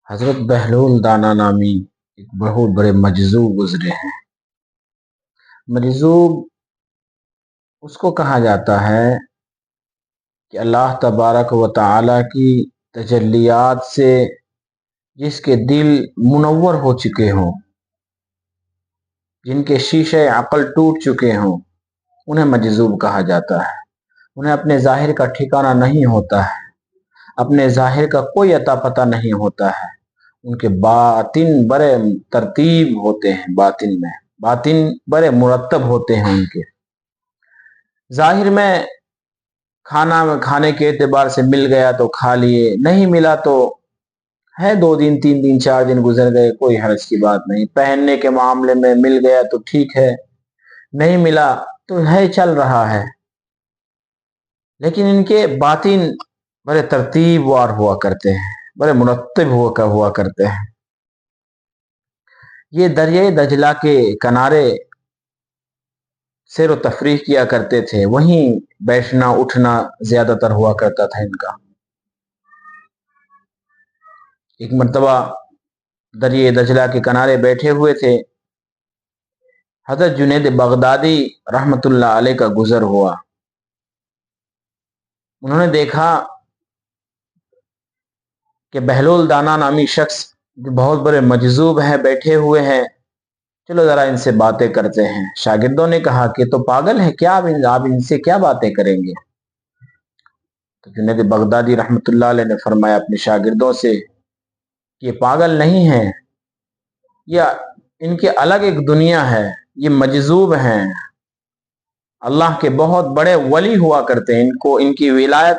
حضرت بہلول دانا نامی ایک بہت بڑے مجذوب گزرے ہیں۔ مجذوب اس کو کہا جاتا ہے کہ اللہ تبارک و تعالی کی تجلیات سے جس کے دل منور ہو چکے ہوں، جن کے شیشے عقل ٹوٹ چکے ہوں، انہیں مجذوب کہا جاتا ہے۔ انہیں اپنے ظاہر کا ٹھکانہ نہیں ہوتا ہے، اپنے ظاہر کا کوئی عطا پتہ نہیں ہوتا ہے۔ ان کے باطن بڑے ترتیب ہوتے ہیں، باطن بڑے مرتب ہوتے ہیں۔ ان کے ظاہر میں کھانے کے اعتبار سے مل گیا تو کھا لیے، نہیں ملا تو ہے 2 دن 3 دن 4 دن گزر گئے، کوئی حرج کی بات نہیں۔ پہننے کے معاملے میں مل گیا تو ٹھیک ہے، نہیں ملا تو ہے، چل رہا ہے۔ لیکن ان کے باطن بڑے ترتیب وار ہوا کرتے ہیں، بڑے مرتب ہوا کرتے ہیں۔ یہ دریائے دجلہ کے کنارے سیر و تفریح کیا کرتے تھے، وہیں بیٹھنا اٹھنا زیادہ تر ہوا کرتا تھا ان کا۔ ایک مرتبہ دریائے دجلہ کے کنارے بیٹھے ہوئے تھے، حضرت جنید بغدادی رحمت اللہ علیہ کا گزر ہوا۔ انہوں نے دیکھا کہ بہلول دانا نامی شخص جو بہت بڑے مجذوب ہیں بیٹھے ہوئے ہیں، چلو ذرا ان سے باتیں کرتے ہیں۔ شاگردوں نے کہا کہ تو پاگل ہے کیا، آپ ان سے کیا باتیں کریں گے؟ تو جنید بغدادی رحمت اللہ علیہ نے فرمایا اپنے شاگردوں سے کہ یہ پاگل نہیں ہیں، یہ ان کے الگ ایک دنیا ہے، یہ مجذوب ہیں، اللہ کے بہت بڑے ولی ہوا کرتے ہیں، ان کی ولایت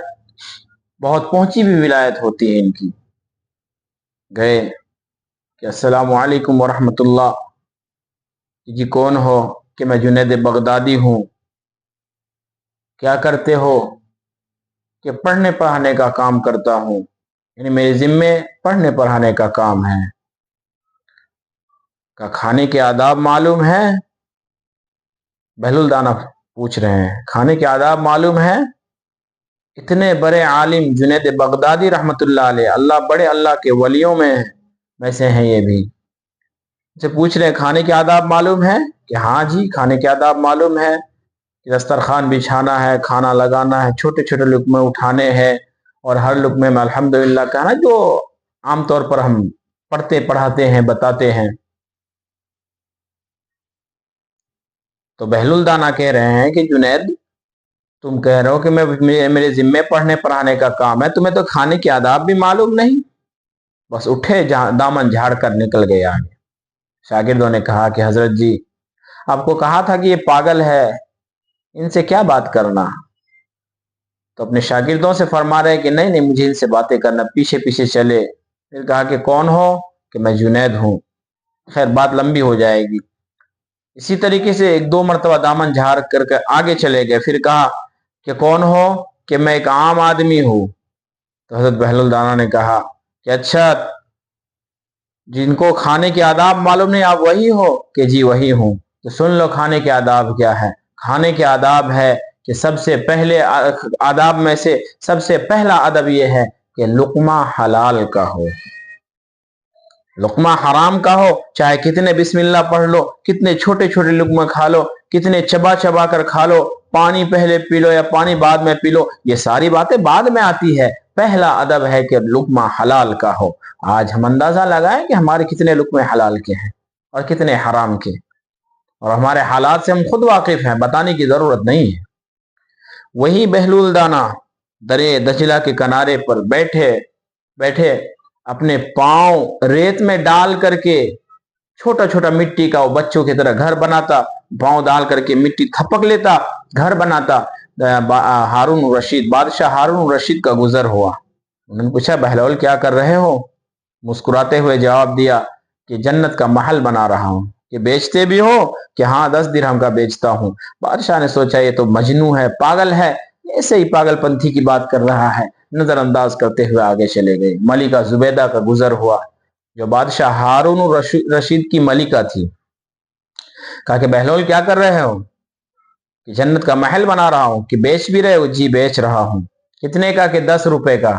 بہت پہنچی بھی ولایت ہوتی ہے ان کی۔ گئے کہ السلام علیکم ورحمت اللہ، جی کون ہو؟ کہ میں جنید بغدادی ہوں۔ کیا کرتے ہو؟ کہ پڑھنے پڑھانے کا کام کرتا ہوں، یعنی میرے ذمے پڑھنے پڑھانے کا کام ہے۔ کہ کھانے کے آداب معلوم ہے؟ بہلول دانا پوچھ رہے ہیں، کھانے کے آداب معلوم ہے؟ اتنے بڑے عالم جنید بغدادی رحمت اللہ علیہ، اللہ کے ولیوں میں سے ہیں، یہ بھی سے پوچھ رہے ہیں کھانے کے آداب معلوم ہے؟ کہ ہاں جی کھانے کے آداب معلوم ہے، کہ دسترخوان بچھانا ہے، کھانا لگانا ہے، چھوٹے چھوٹے لقمے اٹھانے ہیں، اور ہر لقمے میں الحمدللہ کہنا، جو عام طور پر ہم پڑھتے پڑھاتے ہیں بتاتے ہیں۔ تو بہلول دانا کہہ رہے ہیں کہ جنید تم کہہ رہے ہو کہ میرے ذمے پڑھنے پڑھانے کا کام ہے، تمہیں تو کھانے کے آداب بھی معلوم نہیں؟ بس اٹھے دامن جھاڑ کر نکل گئے آگے۔ شاگردوں نے کہا کہ حضرت جی آپ کو کہا تھا کہ یہ پاگل ہے، ان سے کیا بات کرنا؟ تو اپنے شاگردوں سے فرما رہے کہ نہیں مجھے ان سے باتیں کرنا، پیچھے پیچھے چلے۔ پھر کہا کہ کون ہو؟ کہ میں جنید ہوں۔ خیر بات لمبی ہو جائے گی۔ اسی طریقے سے 1-2 مرتبہ دامن جھاڑ کر آگے چلے گئے۔ پھر کہا کہ کون ہو؟ کہ میں ایک عام آدمی ہوں۔ تو حضرت بہلول دانا نے کہا کہ اچھا جن کو کھانے کے آداب معلوم نہیں آپ وہی ہو؟ کہ جی وہی ہوں۔ تو سن لو کھانے کے آداب کیا ہے۔ کھانے کے آداب ہے کہ سب سے پہلے آداب میں سے سب سے پہلا ادب یہ ہے کہ لقمہ حلال کا ہو، لقمہ حرام کا ہو، چاہے کتنے بسم اللہ پڑھ لو، کتنے چھوٹے چھوٹے لقمے کھا لو، کتنے چبا چبا کر کھا لو، پانی پہلے پی لو یا پانی بعد میں پی لو، یہ ساری باتیں بعد میں آتی ہے۔ پہلا ادب ہے کہ لقمہ حلال کا ہو۔ آج ہم اندازہ لگائیں کہ ہمارے کتنے لقمے حلال کے ہیں اور کتنے حرام کے، اور ہمارے حالات سے ہم خود واقف ہیں، بتانے کی ضرورت نہیں ہے۔ وہی بہلول دانا درے دجلہ کے کنارے پر بیٹھے اپنے پاؤں ریت میں ڈال کر کے چھوٹا چھوٹا مٹی کا وہ بچوں کی طرح گھر بناتا، پاؤں ڈال کر کے مٹی تھپک لیتا، گھر بناتا۔ بادشاہ ہارون رشید کا گزر ہوا۔ انہوں نے پوچھا بہلول کیا کر رہے ہو؟ مسکراتے ہوئے جواب دیا کہ جنت کا محل بنا رہا ہوں۔ کہ بیچتے بھی ہو؟ کہ ہاں 10 درہم کا بیچتا ہوں۔ بادشاہ نے سوچا یہ تو مجنون ہے، پاگل ہے، ایسے ہی پاگل پنتھی کی بات کر رہا ہے، نظر انداز کرتے ہوئے آگے چلے گئے۔ ملکہ زبیدہ کا گزر ہوا جو بادشاہ ہارون رشید کی ملکہ تھی۔ کہا کہ بہلول کیا کر رہے ہو؟ کہ جنت کا محل بنا رہا ہوں۔ کہ بیچ بھی رہے ہو؟ جی بیچ رہا ہوں۔ کتنے کا؟ کہ 10 روپے کا۔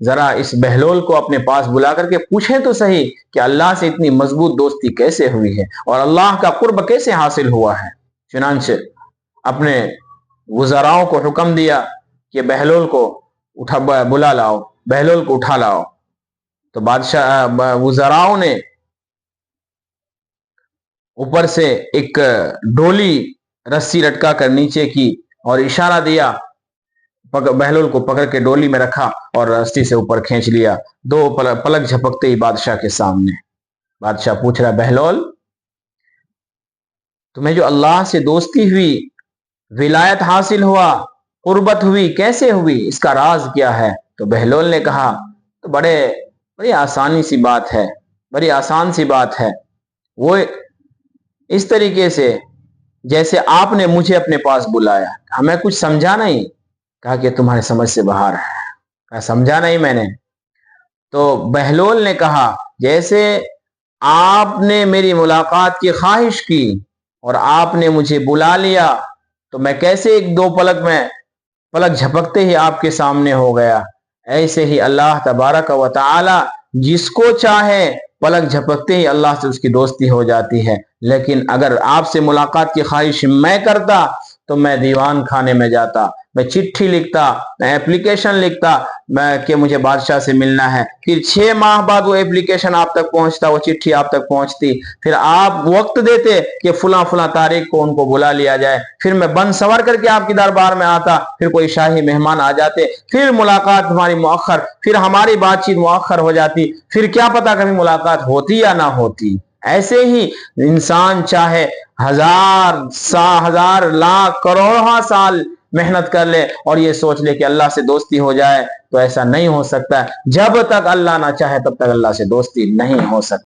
ذرا اس بہلول کو اپنے پاس بلا کر کے پوچھیں تو صحیح کہ اللہ سے اتنی مضبوط دوستی کیسے ہوئی ہے اور اللہ کا قرب کیسے حاصل ہوا ہے۔ چنانچہ اپنے وزراؤں کو حکم دیا کہ بہلول کو بلا لاؤ، بہلول کو اٹھا لاؤ۔ تو وزراؤں نے اوپر سے ایک ڈولی رسی لٹکا کر نیچے کی اور اشارہ دیا، بہلول کو پکڑ کے ڈولی میں رکھا اور رسی سے اوپر کھینچ لیا۔ دو پلک جھپکتے ہی بادشاہ کے سامنے۔ بادشاہ پوچھ رہا، بہلول تمہیں جو اللہ سے دوستی ہوئی، ولایت حاصل ہوا، قربت ہوئی، کیسے ہوئی؟ اس کا راز کیا ہے؟ تو بہلول نے کہا تو بڑی آسانی سی بات ہے، بڑی آسان سی بات ہے، وہ اس طریقے سے جیسے آپ نے مجھے اپنے پاس بلایا۔ ہمیں کچھ سمجھا نہیں؟ کہا کہ تمہارے سمجھ سے باہر ہے۔ کہا سمجھا نہیں میں نے۔ تو بہلول نے کہا جیسے آپ نے میری ملاقات کی خواہش کی اور آپ نے مجھے بلا لیا تو میں کیسے ایک دو پلک جھپکتے ہی آپ کے سامنے ہو گیا، ایسے ہی اللہ تبارک و تعالی جس کو چاہے پلک جھپکتے ہی اللہ سے اس کی دوستی ہو جاتی ہے۔ لیکن اگر آپ سے ملاقات کی خواہش میں کرتا تو میں دیوان خانے میں جاتا، میں چٹھی لکھتا، میں اپلیکیشن لکھتا کہ مجھے بادشاہ سے ملنا ہے، پھر 6 ماہ بعد وہ اپلیکیشن آپ تک پہنچتا، وہ چٹھی آپ تک پہنچتی، پھر آپ وقت دیتے کہ فلاں فلاں تاریخ کو ان کو بلا لیا جائے، پھر میں بند سور کر کے آپ کی دربار میں آتا، پھر کوئی شاہی مہمان آ جاتے، پھر ملاقات ہماری مؤخر، پھر ہماری بات چیت مؤخر ہو جاتی، پھر کیا پتا کبھی ملاقات ہوتی یا نہ ہوتی۔ ایسے ہی انسان چاہے ہزار لاکھ کروڑوں سال محنت کر لے اور یہ سوچ لے کہ اللہ سے دوستی ہو جائے تو ایسا نہیں ہو سکتا۔ جب تک اللہ نہ چاہے تب تک اللہ سے دوستی نہیں ہو سکتی۔